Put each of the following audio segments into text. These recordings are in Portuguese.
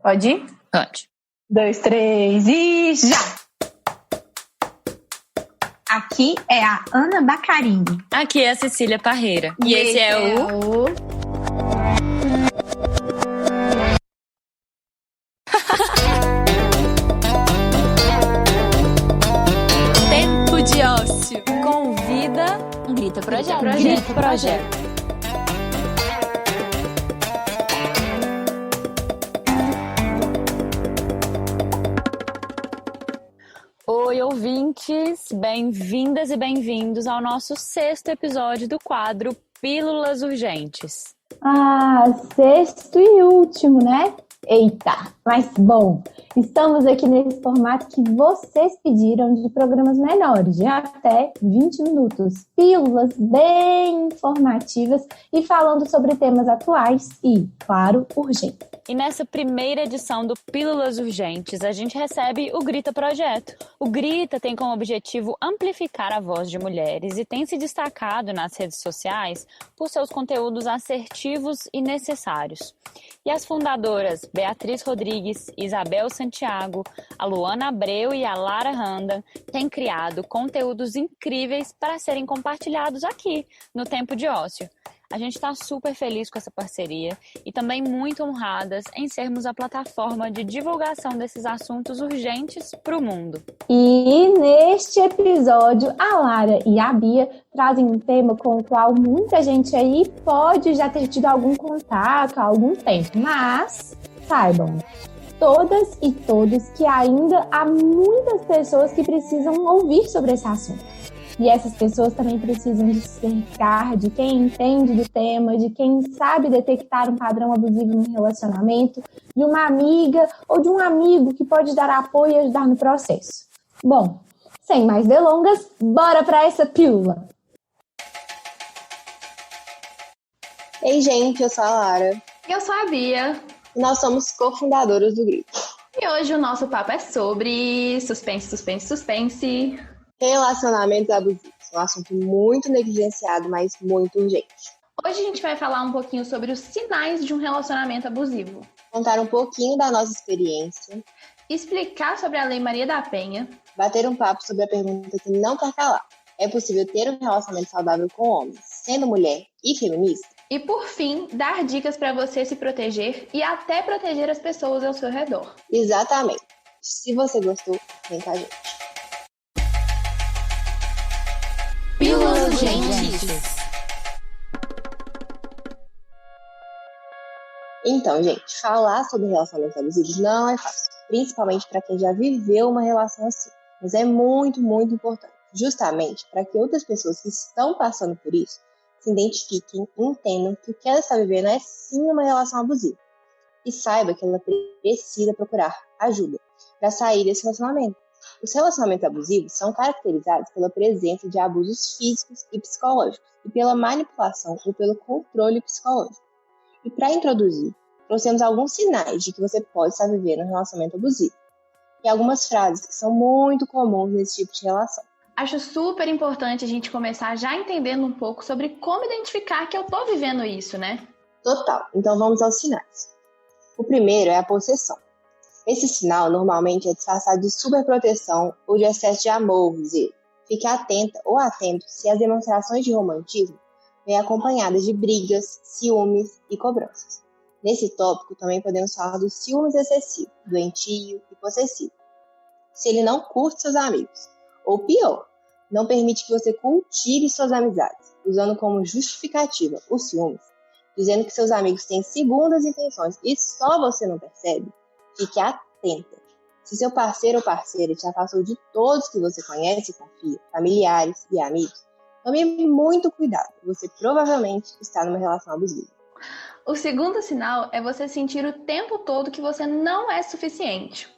Pode ir? Pode. 2, 3 e já! Aqui é a Ana Bacarini. Aqui é a Cecília Parreira. E esse é o... Tempo de ócio. Convida... Grita Projeto. Grita Projeto. Oi, ouvintes! Bem-vindas e bem-vindos ao nosso 6º episódio do quadro Pílulas Urgentes. Sexto e último, né? Eita, mas bom, estamos aqui nesse formato que vocês pediram de programas menores, de até 20 minutos. Pílulas bem informativas e falando sobre temas atuais e, claro, urgentes. E nessa primeira edição do Pílulas Urgentes, a gente recebe o Grita Projeto. O Grita tem como objetivo amplificar a voz de mulheres e tem se destacado nas redes sociais por seus conteúdos assertivos e necessários. E as fundadoras Beatriz Rodrigues, Isabel Santiago, a Luana Abreu e a Lara Randa têm criado conteúdos incríveis para serem compartilhados aqui no Tempo de Ócio. A gente está super feliz com essa parceria e também muito honradas em sermos a plataforma de divulgação desses assuntos urgentes para o mundo. E neste episódio, a Lara e a Bia trazem um tema com o qual muita gente aí pode já ter tido algum contato há algum tempo, mas saibam, todas e todos, que ainda há muitas pessoas que precisam ouvir sobre esse assunto. E essas pessoas também precisam de se cercar de quem entende do tema, de quem sabe detectar um padrão abusivo no relacionamento, de uma amiga ou de um amigo que pode dar apoio e ajudar no processo. Bom, sem mais delongas, bora para essa pílula! Ei, gente, eu sou a Lara. Eu sou a Bia. E nós somos cofundadoras do Grito. E hoje o nosso papo é sobre suspense. Relacionamentos abusivos. Um assunto muito negligenciado, mas muito urgente. Hoje a gente vai falar um pouquinho sobre os sinais de um relacionamento abusivo. Contar um pouquinho da nossa experiência. Explicar sobre a Lei Maria da Penha. Bater um papo sobre a pergunta que não quer calar. É possível ter um relacionamento saudável com homens, sendo mulher e feminista? E por fim, dar dicas para você se proteger e até proteger as pessoas ao seu redor. Exatamente. Se você gostou, vem com a gente. Pílulas Urgentes. Então, gente, falar sobre relacionamentos abusivos não é fácil, principalmente para quem já viveu uma relação assim. Mas é muito, muito importante, justamente para que outras pessoas que estão passando por isso se identifiquem e entendam que o que ela está vivendo é sim uma relação abusiva. E saiba que ela precisa procurar ajuda para sair desse relacionamento. Os relacionamentos abusivos são caracterizados pela presença de abusos físicos e psicológicos e pela manipulação ou pelo controle psicológico. E para introduzir, trouxemos alguns sinais de que você pode estar vivendo um relacionamento abusivo e algumas frases que são muito comuns nesse tipo de relação. Acho super importante a gente começar já entendendo um pouco sobre como identificar que eu tô vivendo isso, né? Total. Então vamos aos sinais. O primeiro é a possessão. Esse sinal normalmente é disfarçado de superproteção ou de excesso de amor, zelo. Fique atenta ou atento se as demonstrações de romantismo vêm acompanhadas de brigas, ciúmes e cobranças. Nesse tópico também podemos falar do ciúmes excessivo, doentio e possessivo. Se ele não curte seus amigos, ou pior, não permite que você cultive suas amizades, usando como justificativa os ciúmes, dizendo que seus amigos têm segundas intenções e só você não percebe, fique atenta. Se seu parceiro ou parceira te afastou de todos que você conhece e confia, familiares e amigos, tome muito cuidado, você provavelmente está numa relação abusiva. O segundo sinal é você sentir o tempo todo que você não é suficiente.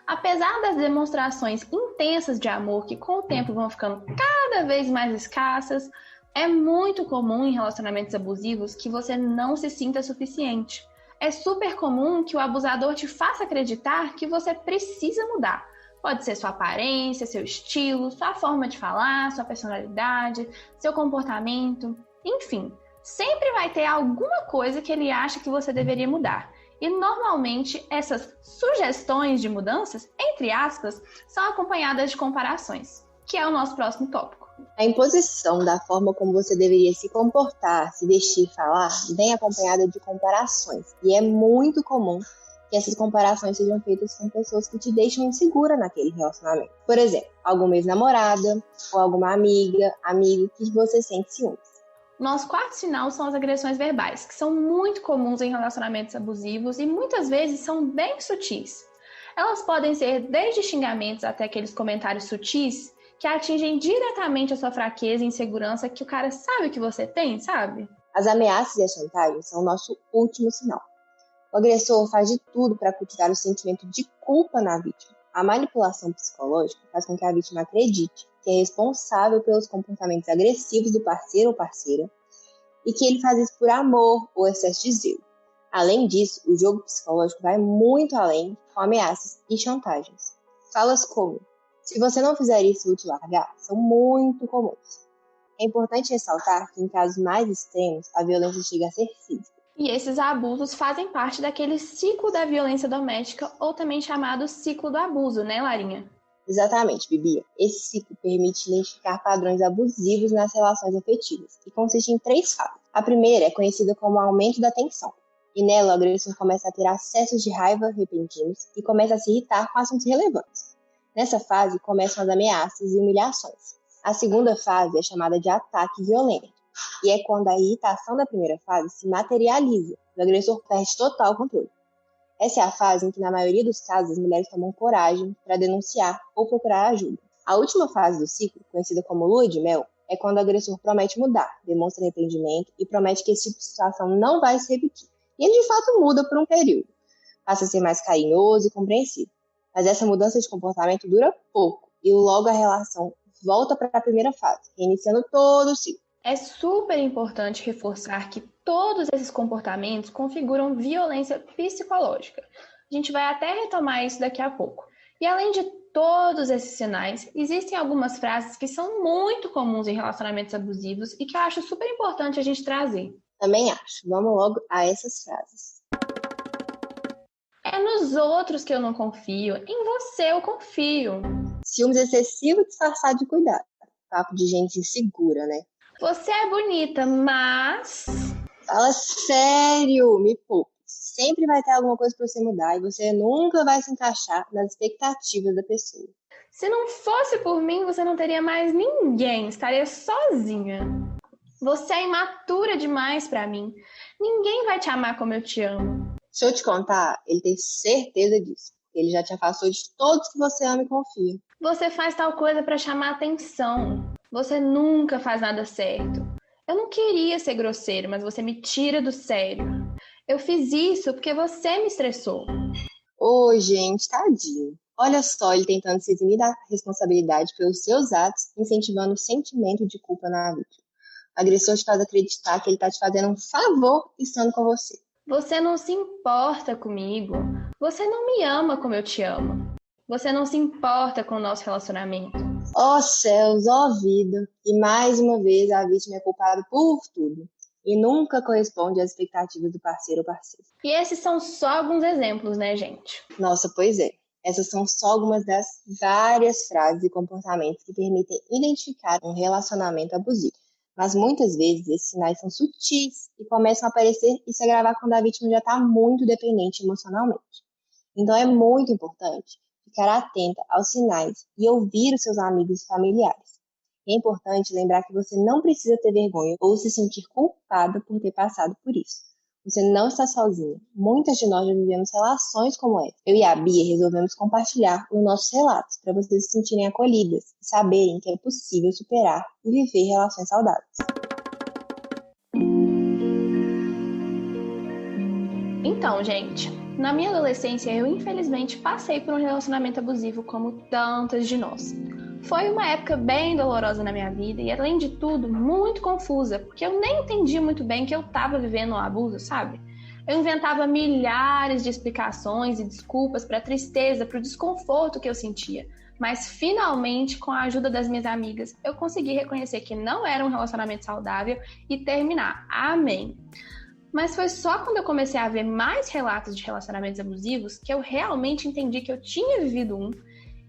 Apesar das demonstrações intensas de amor que com o tempo vão ficando cada vez mais escassas, é muito comum em relacionamentos abusivos que você não se sinta suficiente. É super comum que o abusador te faça acreditar que você precisa mudar. Pode ser sua aparência, seu estilo, sua forma de falar, sua personalidade, seu comportamento, enfim. Sempre vai ter alguma coisa que ele acha que você deveria mudar. E normalmente essas sugestões de mudanças, entre aspas, são acompanhadas de comparações, que é o nosso próximo tópico. A imposição da forma como você deveria se comportar, se vestir e falar vem acompanhada de comparações. E é muito comum que essas comparações sejam feitas com pessoas que te deixam insegura naquele relacionamento. Por exemplo, alguma ex-namorada ou alguma amiga, amigo que você sente ciúmes. Nosso quarto sinal são as agressões verbais, que são muito comuns em relacionamentos abusivos e muitas vezes são bem sutis. Elas podem ser desde xingamentos até aqueles comentários sutis que atingem diretamente a sua fraqueza e insegurança que o cara sabe que você tem, sabe? As ameaças e a chantagem são o nosso último sinal. O agressor faz de tudo para cultivar o sentimento de culpa na vítima. A manipulação psicológica faz com que a vítima acredite que é responsável pelos comportamentos agressivos do parceiro ou parceira e que ele faz isso por amor ou excesso de zelo. Além disso, o jogo psicológico vai muito além com ameaças e chantagens. Falas como: se você não fizer isso, vou te largar, são muito comuns. É importante ressaltar que em casos mais extremos, a violência chega a ser física. E esses abusos fazem parte daquele ciclo da violência doméstica, ou também chamado ciclo do abuso, né, Larinha? Exatamente, Bibia. Esse ciclo permite identificar padrões abusivos nas relações afetivas e consiste em 3 fases. A primeira é conhecida como aumento da tensão. E nela, o agressor começa a ter acessos de raiva repentinos e começa a se irritar com assuntos relevantes. Nessa fase, começam as ameaças e humilhações. A segunda fase é chamada de ataque violento. E é quando a irritação da primeira fase se materializa, o agressor perde total controle. Essa é a fase em que, na maioria dos casos, as mulheres tomam coragem para denunciar ou procurar ajuda. A última fase do ciclo, conhecida como lua de mel, é quando o agressor promete mudar, demonstra arrependimento e promete que esse tipo de situação não vai se repetir. E ele, de fato, muda por um período. Passa a ser mais carinhoso e compreensivo. Mas essa mudança de comportamento dura pouco e logo a relação volta para a primeira fase, reiniciando todo o ciclo. É super importante reforçar que todos esses comportamentos configuram violência psicológica. A gente vai até retomar isso daqui a pouco. E além de todos esses sinais, existem algumas frases que são muito comuns em relacionamentos abusivos e que eu acho super importante a gente trazer. Também acho. Vamos logo a essas frases. É nos outros que eu não confio, em você eu confio. Ciúmes excessivo disfarçado de cuidado. Papo de gente insegura, né? Você é bonita, mas... Fala sério, me poupe. Sempre vai ter alguma coisa para você mudar e você nunca vai se encaixar nas expectativas da pessoa. Se não fosse por mim, você não teria mais ninguém, estaria sozinha. Você é imatura demais para mim. Ninguém vai te amar como eu te amo. Se eu te contar, ele tem certeza disso. Ele já te afastou de todos que você ama e confia. Você faz tal coisa para chamar atenção. Você nunca faz nada certo. Eu não queria ser grosseiro, mas você me tira do sério. Eu fiz isso porque você me estressou. Ô, gente, tadinho. Olha só ele tentando se eximir da responsabilidade pelos seus atos, incentivando o sentimento de culpa na vítima. O agressor te faz acreditar que ele está te fazendo um favor estando com você. Você não se importa comigo. Você não me ama como eu te amo. Você não se importa com o nosso relacionamento. Ó céus, ó vida. E mais uma vez a vítima é culpada por tudo. E nunca corresponde às expectativas do parceiro ou parceira. E esses são só alguns exemplos, né, gente? Nossa, pois é. Essas são só algumas das várias frases e comportamentos que permitem identificar um relacionamento abusivo. Mas muitas vezes esses sinais são sutis e começam a aparecer e se agravar quando a vítima já está muito dependente emocionalmente. Então é muito importante ficar atenta aos sinais e ouvir os seus amigos e familiares. É importante lembrar que você não precisa ter vergonha ou se sentir culpada por ter passado por isso. Você não está sozinha. Muitas de nós já vivemos relações como essa. Eu e a Bia resolvemos compartilhar os nossos relatos para vocês se sentirem acolhidas e saberem que é possível superar e viver relações saudáveis. Então, gente, na minha adolescência eu infelizmente passei por um relacionamento abusivo como tantas de nós. Foi uma época bem dolorosa na minha vida e, além de tudo, muito confusa, porque eu nem entendia muito bem que eu estava vivendo um abuso, sabe? Eu inventava milhares de explicações e desculpas para a tristeza, para o desconforto que eu sentia. Mas, finalmente, com a ajuda das minhas amigas, eu consegui reconhecer que não era um relacionamento saudável e terminar. Amém! Mas foi só quando eu comecei a ver mais relatos de relacionamentos abusivos que eu realmente entendi que eu tinha vivido um.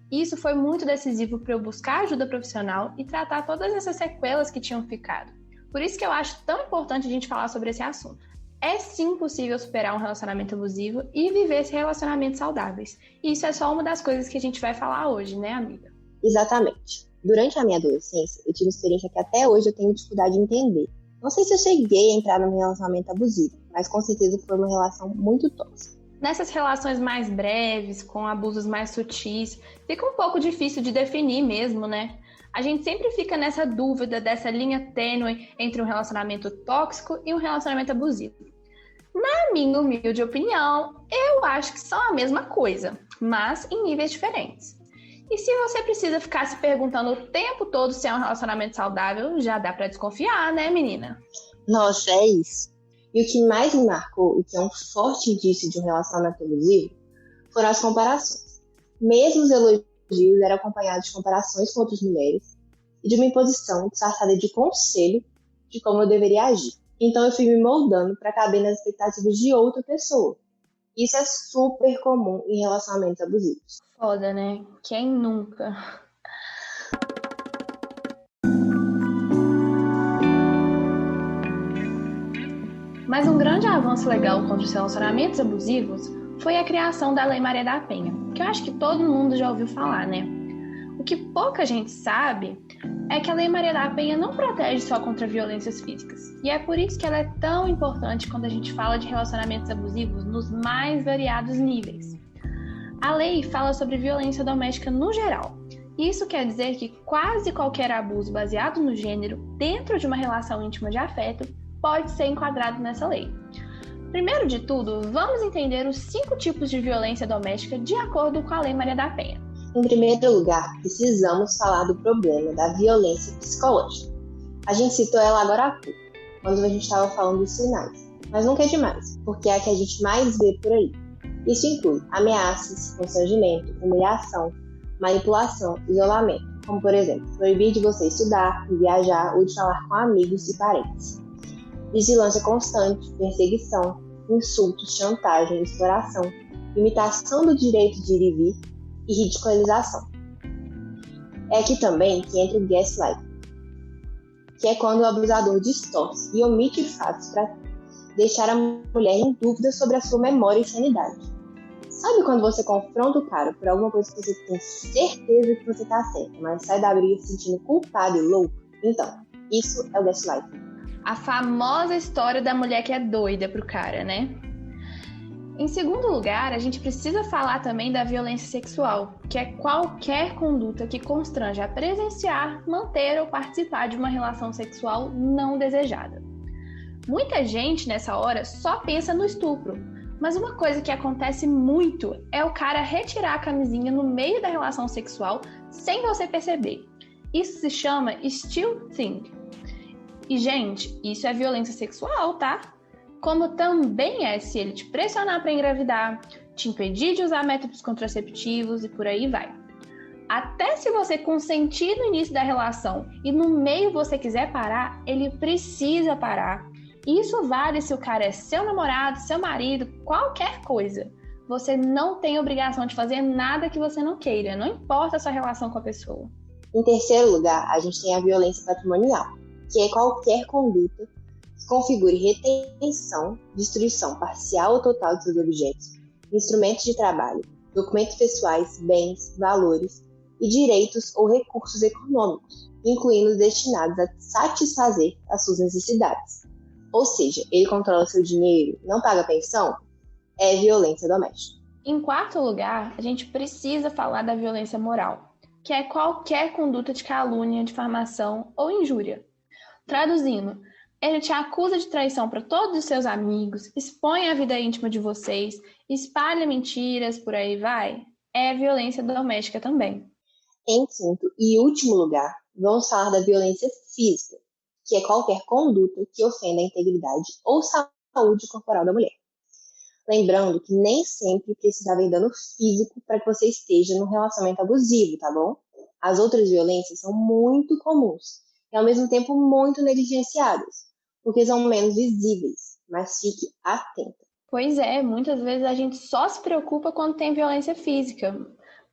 E isso foi muito decisivo para eu buscar ajuda profissional e tratar todas essas sequelas que tinham ficado. Por isso que eu acho tão importante a gente falar sobre esse assunto. É sim possível superar um relacionamento abusivo e viver relacionamentos saudáveis. E isso é só uma das coisas que a gente vai falar hoje, né, amiga? Exatamente. Durante a minha adolescência, eu tive uma experiência que até hoje eu tenho dificuldade de entender. Não sei se eu cheguei a entrar num relacionamento abusivo, mas com certeza foi uma relação muito tóxica. Nessas relações mais breves, com abusos mais sutis, fica um pouco difícil de definir mesmo, né? A gente sempre fica nessa dúvida dessa linha tênue entre um relacionamento tóxico e um relacionamento abusivo. Na minha humilde opinião, eu acho que são a mesma coisa, mas em níveis diferentes. E se você precisa ficar se perguntando o tempo todo se é um relacionamento saudável, já dá pra desconfiar, né, menina? Nossa, é isso. E o que mais me marcou, e que é um forte indício de um relacionamento abusivo, foram as comparações. Mesmo os elogios eram acompanhados de comparações com outras mulheres e de uma imposição disfarçada de conselho de como eu deveria agir. Então eu fui me moldando para caber nas expectativas de outra pessoa. Isso é super comum em relacionamentos abusivos. Foda, né? Quem nunca? Mas um grande avanço legal contra os relacionamentos abusivos foi a criação da Lei Maria da Penha, que eu acho que todo mundo já ouviu falar, né? O que pouca gente sabe é que a Lei Maria da Penha não protege só contra violências físicas. E é por isso que ela é tão importante quando a gente fala de relacionamentos abusivos nos mais variados níveis. A lei fala sobre violência doméstica no geral. Isso quer dizer que quase qualquer abuso baseado no gênero dentro de uma relação íntima de afeto pode ser enquadrado nessa lei. Primeiro de tudo, vamos entender os 5 tipos de violência doméstica de acordo com a Lei Maria da Penha. Em primeiro lugar, precisamos falar do problema da violência psicológica. A gente citou ela agora há pouco, quando a gente estava falando dos sinais. Mas nunca é demais, porque é a que a gente mais vê por aí. Isso inclui ameaças, constrangimento, humilhação, manipulação, isolamento, como por exemplo, proibir de você estudar, de viajar ou de falar com amigos e parentes. Vigilância constante, perseguição, insultos, chantagem, exploração, limitação do direito de ir e vir e ridiculação. É aqui também que entra o gaslighting, que é quando o abusador distorce e omite fatos para deixar a mulher em dúvida sobre a sua memória e sanidade. Sabe quando você confronta o cara por alguma coisa que você tem certeza que você tá certo, mas sai da briga se sentindo culpado e louco? Então, isso é o gaslighting. A famosa história da mulher que é doida pro cara, né? Em segundo lugar, a gente precisa falar também da violência sexual, que é qualquer conduta que constrange a presenciar, manter ou participar de uma relação sexual não desejada. Muita gente nessa hora só pensa no estupro, mas uma coisa que acontece muito é o cara retirar a camisinha no meio da relação sexual sem você perceber. Isso se chama stealthing. E, gente, isso é violência sexual, tá? Como também é se ele te pressionar para engravidar, te impedir de usar métodos contraceptivos e por aí vai. Até se você consentir no início da relação e no meio você quiser parar, ele precisa parar. Isso vale se o cara é seu namorado, seu marido, qualquer coisa. Você não tem obrigação de fazer nada que você não queira, não importa a sua relação com a pessoa. Em terceiro lugar, a gente tem a violência patrimonial, que é qualquer conduta que configure retenção, destruição parcial ou total de seus objetos, instrumentos de trabalho, documentos pessoais, bens, valores e direitos ou recursos econômicos, incluindo os destinados a satisfazer as suas necessidades. Ou seja, ele controla seu dinheiro, não paga pensão, é violência doméstica. Em quarto lugar, a gente precisa falar da violência moral, que é qualquer conduta de calúnia, difamação ou injúria. Traduzindo, ele te acusa de traição para todos os seus amigos, expõe a vida íntima de vocês, espalha mentiras, por aí vai, é violência doméstica também. Em quinto e último lugar, vamos falar da violência física, que é qualquer conduta que ofenda a integridade ou saúde corporal da mulher. Lembrando que nem sempre precisa haver dano físico para que você esteja num relacionamento abusivo, tá bom? As outras violências são muito comuns e ao mesmo tempo muito negligenciadas, porque são menos visíveis, mas fique atenta. Pois é, muitas vezes a gente só se preocupa quando tem violência física.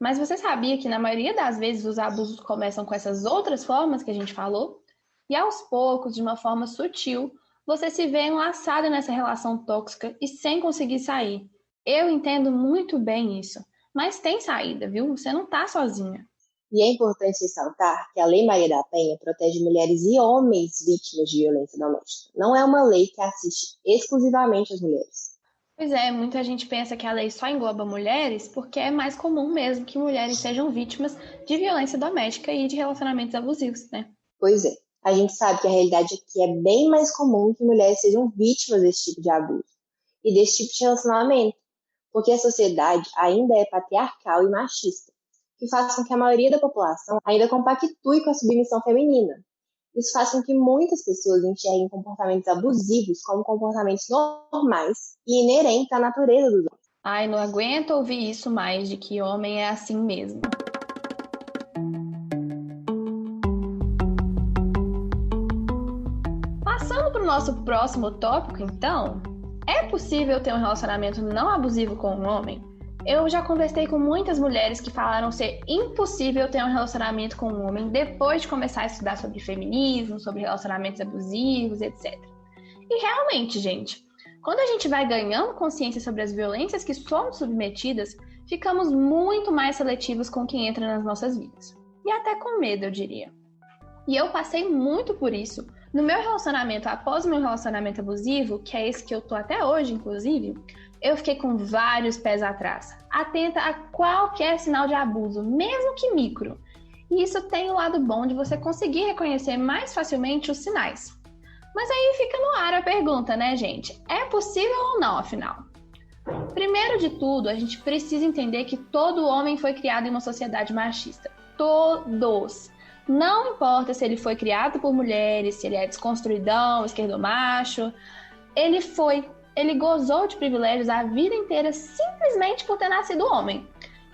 Mas você sabia que na maioria das vezes os abusos começam com essas outras formas que a gente falou? E aos poucos, de uma forma sutil, você se vê enlaçada nessa relação tóxica e sem conseguir sair. Eu entendo muito bem isso, mas tem saída, viu? Você não tá sozinha. E é importante ressaltar que a Lei Maria da Penha protege mulheres e homens vítimas de violência doméstica. Não é uma lei que assiste exclusivamente as mulheres. Pois é, muita gente pensa que a lei só engloba mulheres porque é mais comum mesmo que mulheres sejam vítimas de violência doméstica e de relacionamentos abusivos, né? Pois é, a gente sabe que a realidade aqui é bem mais comum que mulheres sejam vítimas desse tipo de abuso e desse tipo de relacionamento, porque a sociedade ainda é patriarcal e machista, que faz com que a maioria da população ainda compactue com a submissão feminina. Isso faz com que muitas pessoas enxerguem comportamentos abusivos como comportamentos normais e inerentes à natureza dos homens. Ai, não aguento ouvir isso mais, de que homem é assim mesmo. Passando para o nosso próximo tópico, então, é possível ter um relacionamento não abusivo com um homem? Eu já conversei com muitas mulheres que falaram ser impossível ter um relacionamento com um homem depois de começar a estudar sobre feminismo, sobre relacionamentos abusivos, etc. E realmente, gente, quando a gente vai ganhando consciência sobre as violências que somos submetidas, ficamos muito mais seletivos com quem entra nas nossas vidas. E até com medo, eu diria. E eu passei muito por isso. No meu relacionamento, após o meu relacionamento abusivo, que é esse que eu tô até hoje, inclusive, eu fiquei com vários pés atrás, atenta a qualquer sinal de abuso, mesmo que micro. E isso tem o lado bom de você conseguir reconhecer mais facilmente os sinais. Mas aí fica no ar a pergunta, né, gente? É possível ou não, afinal? Primeiro de tudo, a gente precisa entender que todo homem foi criado em uma sociedade machista. Todos. Não importa se ele foi criado por mulheres, se ele é desconstruidão, esquerdomacho. Ele gozou de privilégios a vida inteira simplesmente por ter nascido homem.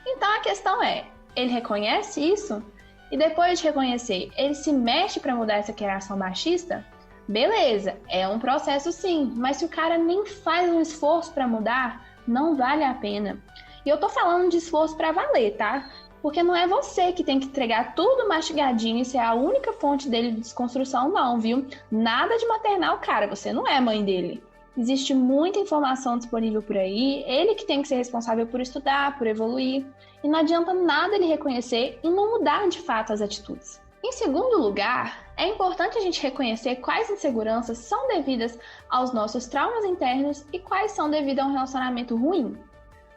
Então a questão é, ele reconhece isso? E depois de reconhecer, ele se mexe para mudar essa criação machista? Beleza, é um processo sim, mas se o cara nem faz um esforço para mudar, não vale a pena. E eu tô falando de esforço para valer, tá? Porque não é você que tem que entregar tudo mastigadinho e ser a única fonte dele de desconstrução, não, viu? Nada de maternar o cara, você não é mãe dele. Existe muita informação disponível por aí, ele que tem que ser responsável por estudar, por evoluir. E não adianta nada ele reconhecer e não mudar de fato as atitudes. Em segundo lugar, é importante a gente reconhecer quais inseguranças são devidas aos nossos traumas internos e quais são devidas a um relacionamento ruim.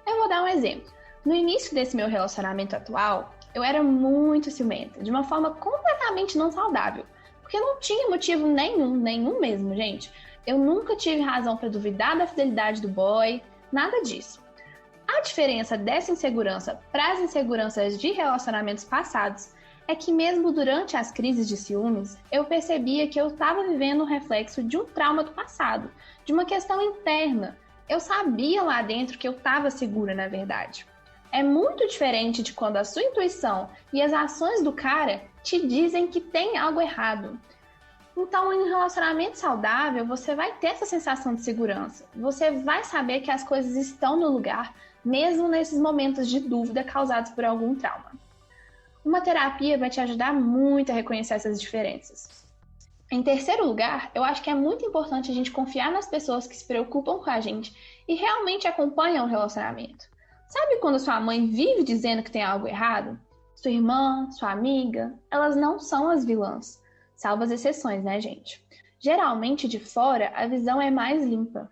Eu vou dar um exemplo. No início desse meu relacionamento atual, eu era muito ciumenta, de uma forma completamente não saudável, porque não tinha motivo nenhum mesmo, gente. Eu nunca tive razão para duvidar da fidelidade do boy, nada disso. A diferença dessa insegurança para as inseguranças de relacionamentos passados é que mesmo durante as crises de ciúmes, eu percebia que eu estava vivendo um reflexo de um trauma do passado, de uma questão interna. Eu sabia lá dentro que eu estava segura, na verdade. É muito diferente de quando a sua intuição e as ações do cara te dizem que tem algo errado. Então, em um relacionamento saudável, você vai ter essa sensação de segurança. Você vai saber que as coisas estão no lugar, mesmo nesses momentos de dúvida causados por algum trauma. Uma terapia vai te ajudar muito a reconhecer essas diferenças. Em terceiro lugar, eu acho que é muito importante a gente confiar nas pessoas que se preocupam com a gente e realmente acompanham o relacionamento. Sabe quando sua mãe vive dizendo que tem algo errado? Sua irmã, sua amiga, elas não são as vilãs. Salvo as exceções, né, gente? Geralmente, de fora, a visão é mais limpa.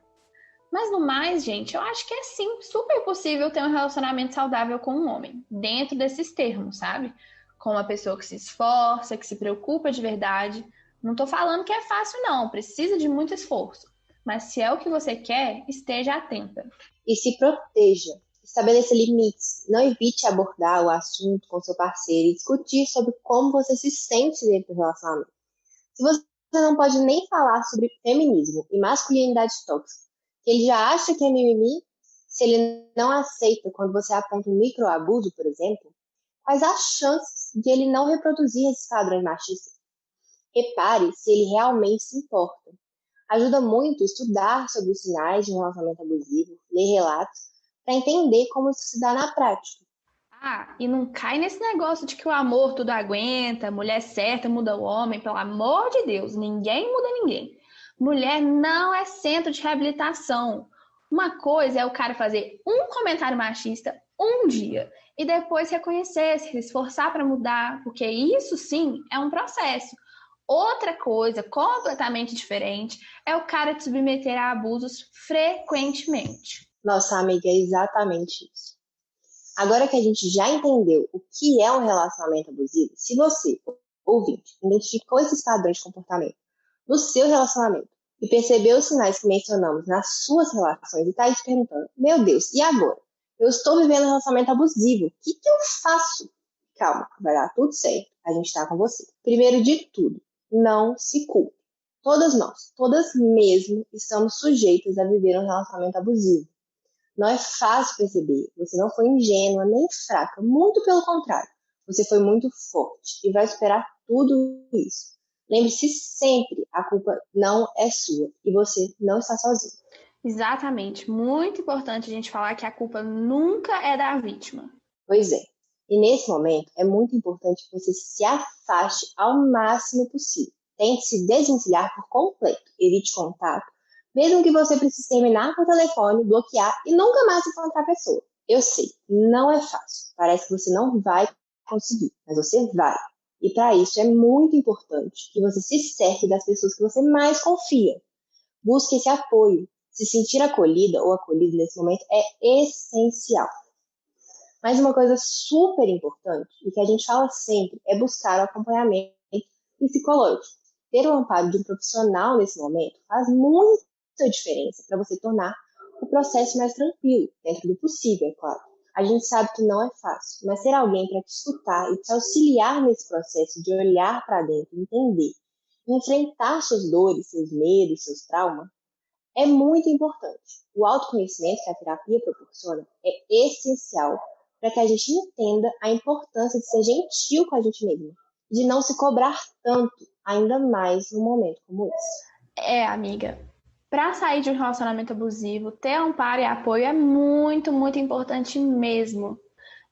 Mas no mais, gente, eu acho que é sim super possível ter um relacionamento saudável com um homem, dentro desses termos, sabe? Com uma pessoa que se esforça, que se preocupa de verdade. Não tô falando que é fácil, não, precisa de muito esforço. Mas se é o que você quer, esteja atenta. E se proteja. Estabeleça limites. Não evite abordar o assunto com seu parceiro e discutir sobre como você se sente dentro do relacionamento. Se você não pode nem falar sobre feminismo e masculinidade tóxica, que ele já acha que é mimimi, se ele não aceita quando você aponta um microabuso, por exemplo, quais as chances de ele não reproduzir esses padrões machistas? Repare se ele realmente se importa. Ajuda muito estudar sobre os sinais de um relacionamento abusivo, ler relatos, para entender como isso se dá na prática. E não cai nesse negócio de que o amor tudo aguenta, mulher certa muda o homem, pelo amor de Deus, ninguém muda ninguém. Mulher não é centro de reabilitação. Uma coisa é o cara fazer um comentário machista um dia e depois reconhecer, se esforçar para mudar, porque isso sim é um processo. Outra coisa completamente diferente é o cara te submeter a abusos frequentemente. Nossa, amiga, é exatamente isso. Agora que a gente já entendeu o que é um relacionamento abusivo, se você, ouvinte, identificou esses padrões de comportamento no seu relacionamento e percebeu os sinais que mencionamos nas suas relações e está aí se perguntando, meu Deus, e agora? Eu estou vivendo um relacionamento abusivo, o que eu faço? Calma, vai dar tudo certo, a gente está com você. Primeiro de tudo, não se culpe. Todas nós, todas mesmo, estamos sujeitas a viver um relacionamento abusivo. Não é fácil perceber, você não foi ingênua nem fraca, muito pelo contrário. Você foi muito forte e vai superar tudo isso. Lembre-se sempre, a culpa não é sua e você não está sozinho. Exatamente, muito importante a gente falar que a culpa nunca é da vítima. Pois é, e nesse momento é muito importante que você se afaste ao máximo possível. Tente se desvencilhar por completo, evite contato, mesmo que você precise terminar por telefone, bloquear e nunca mais encontrar a pessoa. Eu sei, não é fácil. Parece que você não vai conseguir, mas você vai. E para isso é muito importante que você se cerque das pessoas que você mais confia. Busque esse apoio. Se sentir acolhida ou acolhido nesse momento é essencial. Mas uma coisa super importante, e que a gente fala sempre, é buscar o acompanhamento psicológico. Ter o amparo de um profissional nesse momento faz muita diferença para você tornar o processo mais tranquilo, dentro do possível, é claro. A gente sabe que não é fácil, mas ter alguém para te escutar e te auxiliar nesse processo de olhar para dentro, entender, enfrentar suas dores, seus medos, seus traumas, é muito importante. O autoconhecimento que a terapia proporciona é essencial para que a gente entenda a importância de ser gentil com a gente mesma, de não se cobrar tanto, ainda mais num momento como esse. Amiga, para sair de um relacionamento abusivo, ter amparo e apoio é muito, muito importante mesmo.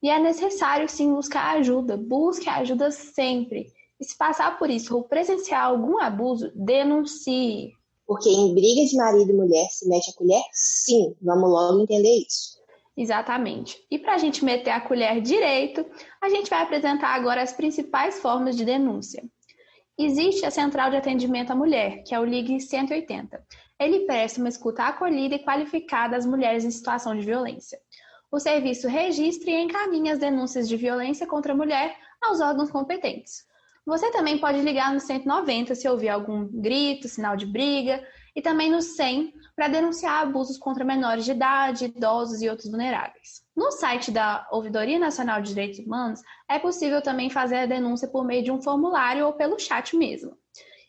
E é necessário sim buscar ajuda. Busque ajuda sempre. E se passar por isso ou presenciar algum abuso, denuncie. Porque em briga de marido e mulher se mete a colher? Sim, vamos logo entender isso. Exatamente. E para a gente meter a colher direito, a gente vai apresentar agora as principais formas de denúncia. Existe a Central de Atendimento à Mulher, que é o Ligue 180. Ele presta uma escuta acolhida e qualificada às mulheres em situação de violência. O serviço registra e encaminha as denúncias de violência contra a mulher aos órgãos competentes. Você também pode ligar no 190 se ouvir algum grito, sinal de briga, e também no 100 para denunciar abusos contra menores de idade, idosos e outros vulneráveis. No site da Ouvidoria Nacional de Direitos Humanos, é possível também fazer a denúncia por meio de um formulário ou pelo chat mesmo.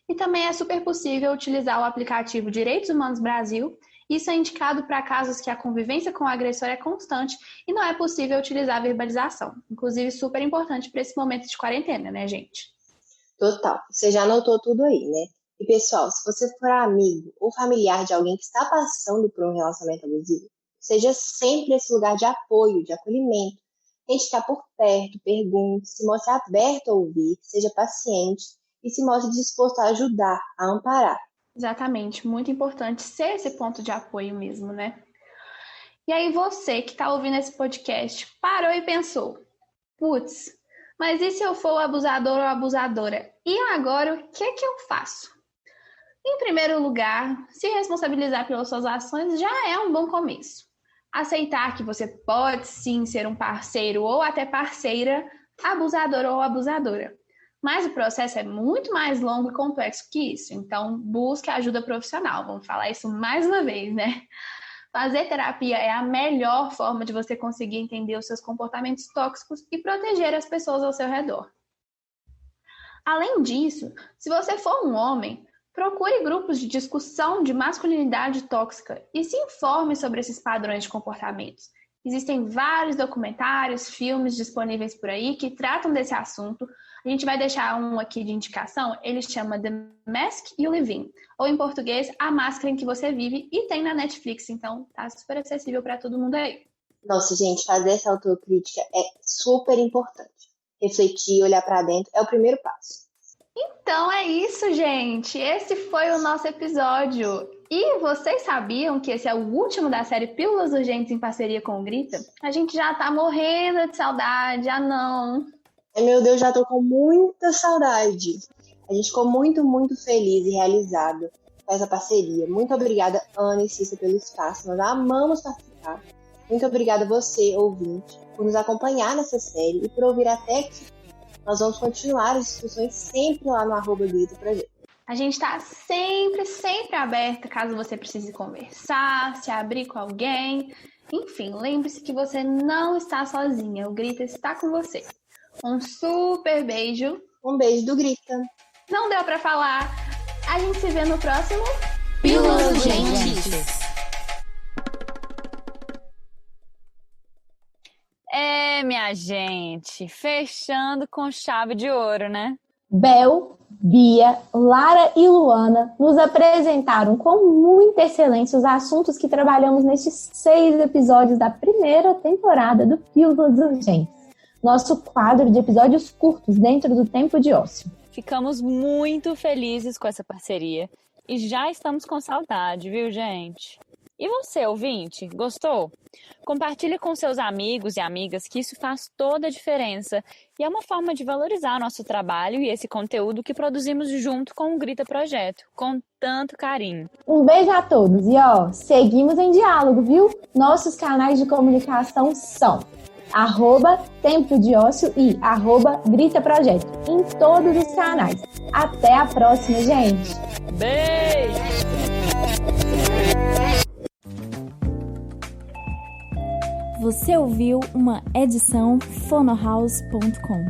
E também é super possível utilizar o aplicativo Direitos Humanos Brasil. Isso é indicado para casos que a convivência com o agressor é constante e não é possível utilizar a verbalização. Inclusive, super importante para esse momento de quarentena, né, gente? Total. Você já anotou tudo aí, né? E, pessoal, se você for amigo ou familiar de alguém que está passando por um relacionamento abusivo, seja sempre esse lugar de apoio, de acolhimento. Tente ficar por perto, pergunte, se mostre aberto a ouvir, seja paciente e se mostre disposto a ajudar, a amparar. Exatamente, muito importante ser esse ponto de apoio mesmo, né? E aí você que está ouvindo esse podcast parou e pensou, putz, mas e se eu for o abusador ou abusadora? E agora o que eu faço? Em primeiro lugar, se responsabilizar pelas suas ações já é um bom começo. Aceitar que você pode sim ser um parceiro ou até parceira abusador ou abusadora. Mas o processo é muito mais longo e complexo que isso. Então, busque ajuda profissional. Vamos falar isso mais uma vez, né? Fazer terapia é a melhor forma de você conseguir entender os seus comportamentos tóxicos e proteger as pessoas ao seu redor. Além disso, se você for um homem, procure grupos de discussão de masculinidade tóxica e se informe sobre esses padrões de comportamentos. Existem vários documentários, filmes disponíveis por aí que tratam desse assunto. A gente vai deixar um aqui de indicação, ele chama The Mask You Live In, ou em português, A Máscara em que Você Vive, e tem na Netflix, então tá super acessível para todo mundo aí. Nossa, gente, fazer essa autocrítica é super importante. Refletir, olhar para dentro é o primeiro passo. Então é isso, gente. Esse foi o nosso episódio. E vocês sabiam que esse é o último da série Pílulas Urgentes em parceria com o Grita? A gente já tá morrendo de saudade, não. Ai, meu Deus, já tô com muita saudade. A gente ficou muito, muito feliz e realizado com essa parceria. Muito obrigada, Ana e Cissa, pelo espaço. Nós amamos participar. Muito obrigada a você, ouvinte, por nos acompanhar nessa série e por ouvir até aqui. Nós vamos continuar as discussões sempre lá no @Grita Projeto. A gente está sempre aberta caso você precise conversar, se abrir com alguém. Enfim, lembre-se que você não está sozinha. O Grita está com você. Um super beijo. Um beijo do Grita. Não deu para falar. A gente se vê no próximo Pílulas Urgentes. Minha gente, fechando com chave de ouro, né? Bel, Bia, Lara e Luana nos apresentaram com muita excelência os assuntos que trabalhamos nestes 6 episódios da primeira temporada do Pílulas Urgentes, nosso quadro de episódios curtos dentro do tempo de ócio. Ficamos muito felizes com essa parceria e já estamos com saudade, viu, gente? E você, ouvinte, gostou? Compartilhe com seus amigos e amigas que isso faz toda a diferença e é uma forma de valorizar nosso trabalho e esse conteúdo que produzimos junto com o Grita Projeto, com tanto carinho. Um beijo a todos e seguimos em diálogo, viu? Nossos canais de comunicação são @Tempo de Ócio e @Grita Projeto em todos os canais. Até a próxima, gente! Beijo! Você ouviu uma edição fonohouse.com.